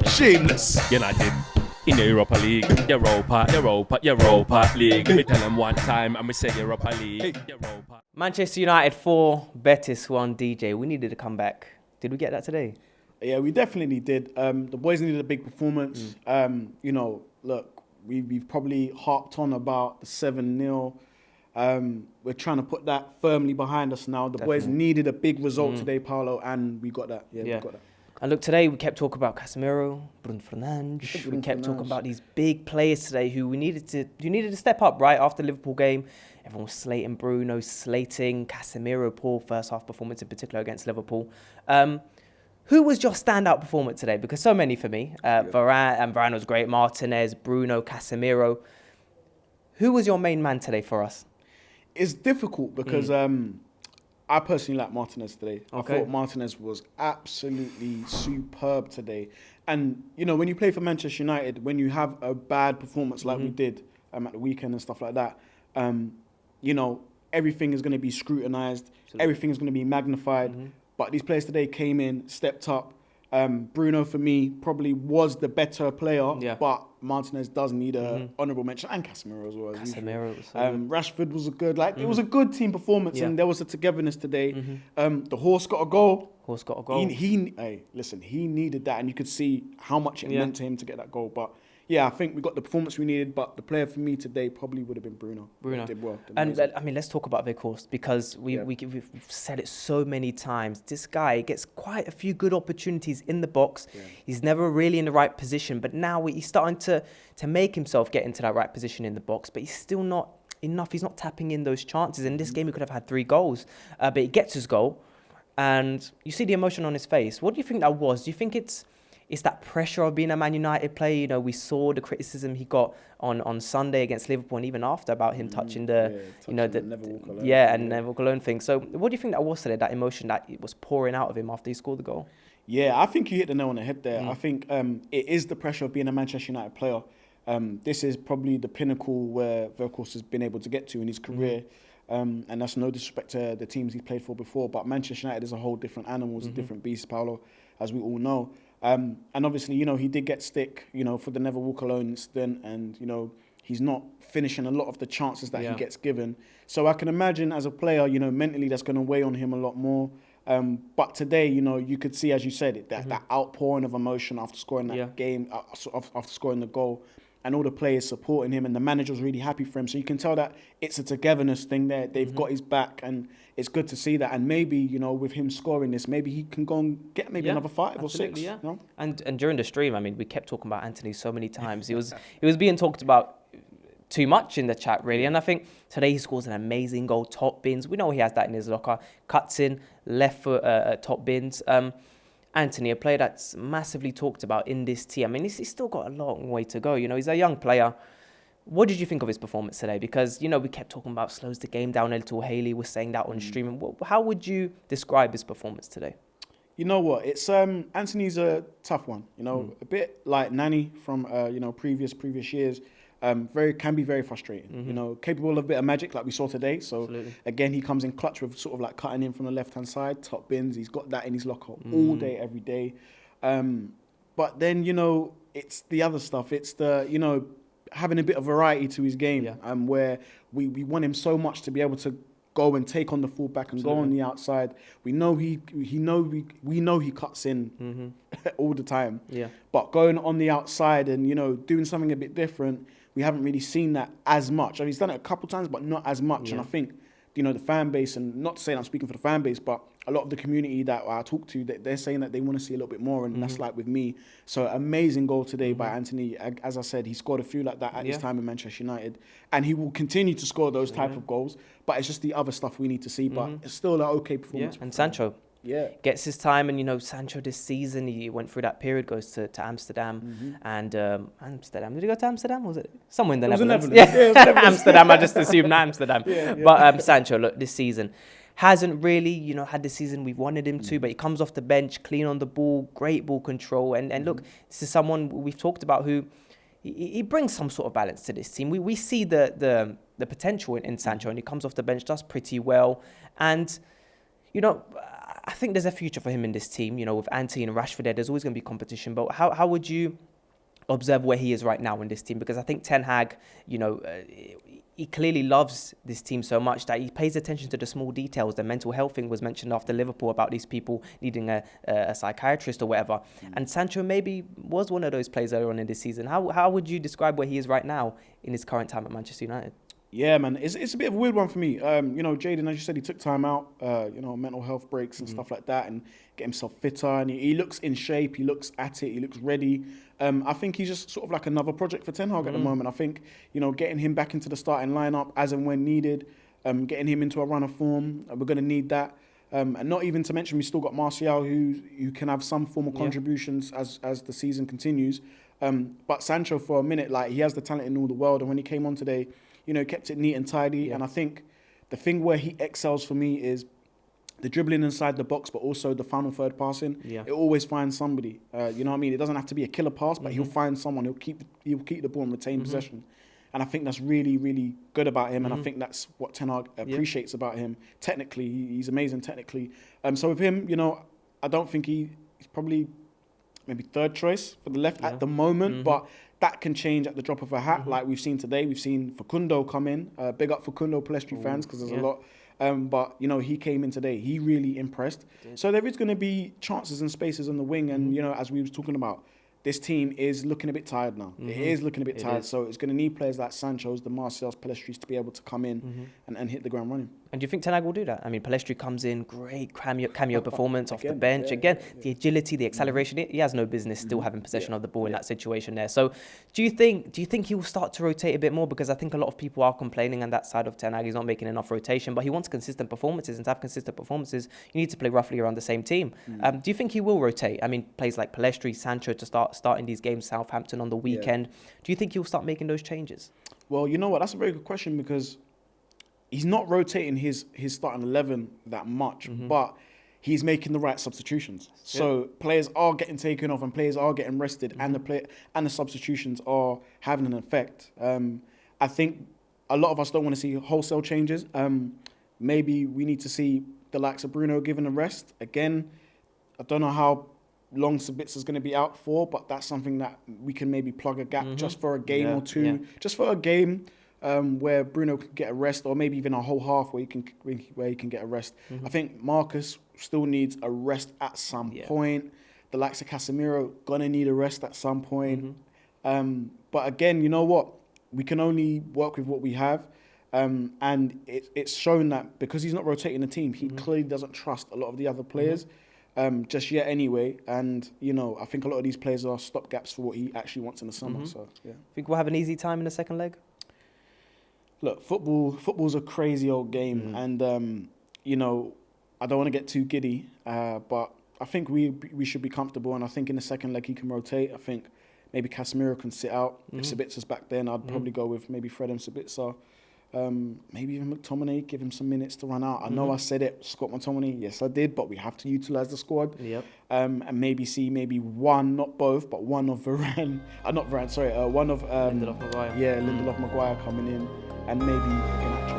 Shameless. United in the Europa League. Europa League. We tell them one time and we say Europa League. Europa. Manchester United 4, Betis 1, DJ. We needed a comeback. Did we get that today? Yeah, we definitely did. The boys needed a big performance. You know, look, we've probably harped on about the 7-0. We're trying to put that firmly behind us now. The boys needed a big result today, Paolo, and we got that. Yeah, we got that. And look, today we kept talking about Casemiro, Bruno Fernandes. We kept talking about these big players today who needed to step up, right? After the Liverpool game, everyone was slating Bruno, slating Casemiro, poor first half performance in particular against Liverpool. Who was your standout performer today? Because so many for me. Varane was great. Martinez, Bruno, Casemiro. Who was your main man today for us? It's difficult because I personally like Martinez today. Okay. I thought Martinez was absolutely superb today. And, you know, when you play for Manchester United, when you have a bad performance like we did at the weekend and stuff like that, you know, everything is going to be scrutinised. Everything is going to be magnified. But these players today came in, stepped up. Bruno, for me, probably was the better player, but Martinez does need an honourable mention, and Casemiro as well. Casemiro was so good. Rashford was a good, it was a good team performance, and there was a togetherness today. The horse got a goal. Hey, listen, he needed that, and you could see how much it meant to him to get that goal. But yeah, I think we got the performance we needed, but the player for me today probably would have been Bruno. Bruno did well. And I mean, let's talk about Weghorst because we've said it so many times. This guy gets quite a few good opportunities in the box. Yeah. He's never really in the right position, but now he's starting to make himself get into that right position in the box, but he's still not enough. He's not tapping in those chances. In this game, he could have had 3 goals, but he gets his goal, and you see the emotion on his face. What do you think that was? Do you think it's that pressure of being a Man United player? You know, we saw the criticism he got on Sunday against Liverpool and even after about him touching the Never Walk Alone. Never Walk Alone thing. So what do you think that was today, that emotion that was pouring out of him after he scored the goal? Yeah, I think you hit the nail on the head there. I think it is the pressure of being a Manchester United player. This is probably the pinnacle where Weghorst has been able to get to in his career. And that's no disrespect to the teams he played for before, but Manchester United is a whole different animal, it's a different beast, Paolo, as we all know. And obviously, you know, he did get stick, you know, for the Never Walk Alone incident, and, you know, he's not finishing a lot of the chances that he gets given. So I can imagine as a player, you know, mentally that's going to weigh on him a lot more. But today, you know, you could see, as you said, that outpouring of emotion after scoring that game, after scoring the goal, and all the players supporting him, and the manager was really happy for him. So you can tell that it's a togetherness thing there. They've got his back, and it's good to see that. And maybe, you know, with him scoring this, maybe he can go and get another 5 or 6. Yeah. You know? And during the stream, I mean, we kept talking about Anthony so many times. He was being talked about too much in the chat, really. And I think today he scores an amazing goal, top bins. We know he has that in his locker. Cuts in, left foot, top bins. Anthony, a player that's massively talked about in this team. I mean, he's still got a long way to go. You know, he's a young player. What did you think of his performance today? Because, you know, we kept talking about slows the game down a little. Haley was saying that on stream. How would you describe his performance today? You know what? It's Anthony's a tough one. You know, a bit like Nani from you know, previous years. Can be very frustrating. You know, capable of a bit of magic like we saw today. So again, he comes in clutch with sort of like cutting in from the left hand side, top bins. He's got that in his locker all day, every day. But then, you know, it's the other stuff. It's the, you know, having a bit of variety to his game, where we want him so much to be able to go and take on the fullback and go on the outside. We know he cuts in all the time. Yeah. But going on the outside and, you know, doing something a bit different, we haven't really seen that as much. I mean, he's done it a couple times, but not as much. And I think, you know, the fan base, and not to say I'm speaking for the fan base, but a lot of the community that I talk to, they're saying that they want to see a little bit more, and that's like with me. So amazing goal today by Anthony. As I said, he scored a few like that at his time in Manchester United, and he will continue to score those type of goals. But it's just the other stuff we need to see. But it's still an okay performance. Yeah. And Sancho. Gets his time, and, you know, Sancho this season, he went through that period, goes to Amsterdam, and Amsterdam. Did he go to Amsterdam? Was it somewhere in the Netherlands? Amsterdam. I just assumed Amsterdam. But Sancho, look, this season hasn't really, you know, had the season we've wanted him to, but he comes off the bench, clean on the ball, great ball control, and look, this is someone we've talked about who he brings some sort of balance to this team. We see the potential in Sancho, and he comes off the bench, does pretty well, and, you know, think there's a future for him in this team. You know, with Ante and Rashford there, there's always going to be competition. But how would you observe where he is right now in this team? Because I think Ten Hag, you know, he clearly loves this team so much that he pays attention to the small details. The mental health thing was mentioned after Liverpool about these people needing a psychiatrist or whatever. And Sancho maybe was one of those players earlier on in this season. How would you describe where he is right now in his current time at Manchester United? Yeah, man, it's a bit of a weird one for me. You know, Jadon, as you said, he took time out, you know, mental health breaks and stuff like that, and get himself fitter. And he looks in shape. He looks at it. He looks ready. I think he's just sort of like another project for Ten Hag at the moment. I think, you know, getting him back into the starting lineup as and when needed, getting him into a run of form, we're going to need that. And not even to mention, we still got Martial, who can have some form of contributions as the season continues. But Sancho, for a minute, like, he has the talent in all the world. And when he came on today, you know, kept it neat and tidy. Yeah. And I think the thing where he excels for me is the dribbling inside the box, but also the final third passing. Yeah. It always finds somebody. You know what I mean? It doesn't have to be a killer pass, but he'll find someone. He'll keep the ball and retain possession. And I think that's really, really good about him. And I think that's what Ten Hag appreciates about him. Technically, he's amazing technically. So with him, you know, I don't think he's probably maybe third choice for the left at the moment, but that can change at the drop of a hat, like we've seen today. We've seen Facundo come in. Big up Facundo, Palestri fans, because there's a lot. But, you know, he came in today. He really impressed. So there is going to be chances and spaces on the wing. And, you know, as we were talking about, this team is looking a bit tired now. It is looking a bit tired. So it's going to need players like Sancho's, the Martials, Palestris to be able to come in and hit the ground running. And do you think Ten Hag will do that? I mean, Palestri comes in, great cameo performance off the bench. The agility, the acceleration. He has no business still having possession of the ball in that situation there. So do you think he will start to rotate a bit more? Because I think a lot of people are complaining on that side of Ten Hag. He's not making enough rotation, but he wants consistent performances. And to have consistent performances, you need to play roughly around the same team. Do you think he will rotate? I mean, players like Palestri, Sancho to starting these games, Southampton on the weekend. Do you think he'll start making those changes? Well, you know what? That's a very good question, because he's not rotating his starting 11 that much, but he's making the right substitutions. So players are getting taken off and players are getting rested, and the substitutions are having an effect. I think a lot of us don't want to see wholesale changes. Maybe we need to see the likes of Bruno given a rest. Again, I don't know how long Sabitzer is going to be out for, but that's something that we can maybe plug a gap just for a game or two, just for a game. Where Bruno could get a rest, or maybe even a whole half where he can get a rest. I think Marcus still needs a rest at some point. The likes of Casemiro gonna need a rest at some point. But again, you know what? We can only work with what we have, and it's shown that because he's not rotating the team, he clearly doesn't trust a lot of the other players. Just yet anyway, and you know, I think a lot of these players are stopgaps for what he actually wants in the summer. So Think we'll have an easy time in the second leg? Look, football's a crazy old game, and you know, I don't want to get too giddy, but I think we should be comfortable, and I think in the second leg he can rotate. I think maybe Casemiro can sit out. If Sabitzer's back then, I'd probably go with maybe Fred and Sabitzer. Maybe even McTominay, give him some minutes to run out. I know I said it, Scott McTominay. Yes, I did, but we have to utilise the squad. And maybe see one, not both, but one of Varane. Not Varane, sorry. One of Lindelof Maguire. Yeah, Lindelof Maguire coming in, and maybe Garnacho